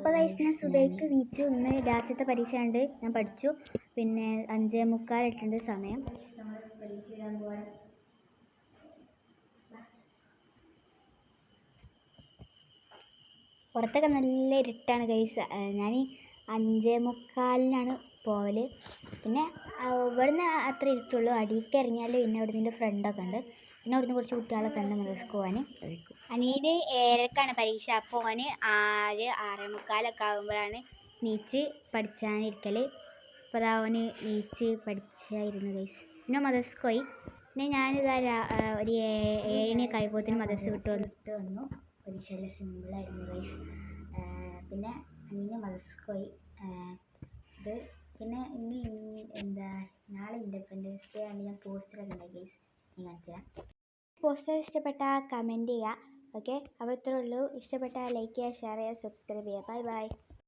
അപ്പോൾ ഗൈസ് ഞാൻ സുബൈക്ക് വീച്ചു. ഇന്ന് ലാസ്റ്റത്തെ പരീക്ഷ ഉണ്ട്, ഞാൻ പഠിച്ചു. പിന്നെ 5:45 സമയം. നമ്മൾ പരീക്ഷ എഴുതാൻ പോവാണ്. പുറത്തൊക്കെ നല്ല ഇരുട്ടാണ് ഗൈസ്. ഞാൻ 5:45 പോവല്. പിന്നെ ഇവിടുന്ന് അത്ര ഇരുട്ടുള്ളൂ. അടിയിലേക്ക് ഇറങ്ങിയാൽ പിന്നെ അവിടെ നിന്ന് ഫ്രണ്ടൊക്കെ ഉണ്ട്. പിന്നെ അവിടുന്ന് കുറച്ച് കുട്ടികളൊക്കെ ഉണ്ട് മദ്രസക്ക് പോകാൻ. അനിയന് 7:00 പരീക്ഷ. അപ്പോൾ ഓന് 6:45 ആകുമ്പോഴാണ് നീച്ച് പഠിച്ചാനിരിക്കൽ. അപ്പോൾ അതാ ഓന് നീച്ച് പഠിച്ചായിരുന്നു ഗൈസ്. പിന്നെ മദ്രസക്ക് പോയി. പിന്നെ ഞാനിതാ ഒരു 7:00 ആയപ്പോഴത്തേനും മദ്രസ വിട്ട് വന്നു. പരീക്ഷ എല്ലാം സിമ്പിളായിരുന്നു ഗൈസ്. പിന്നെ അനിയന് മദ്രസക്ക് പോയി. ഇത് പിന്നെ ഇനി നാളെ ഇൻഡിപെൻഡൻസ് ഡേ ആണ്. ഞാൻ പോസ്റ്ററൊക്കെ ഉണ്ടായി ഗൈസ്, ഞാൻ കാണിച്ചുതരാം. പോസ്റ്റർ ഇഷ്ടപ്പെട്ടാൽ കമൻറ്റ് ചെയ്യുക. ഓക്കെ, അപ്പോൾ ഇത്രേ ഉള്ളൂ. ഇഷ്ടപ്പെട്ടാൽ ലൈക്ക് ചെയ്യുക, ഷെയർ ചെയ്യുക, സബ്സ്ക്രൈബ് ചെയ്യുക. Bye bye.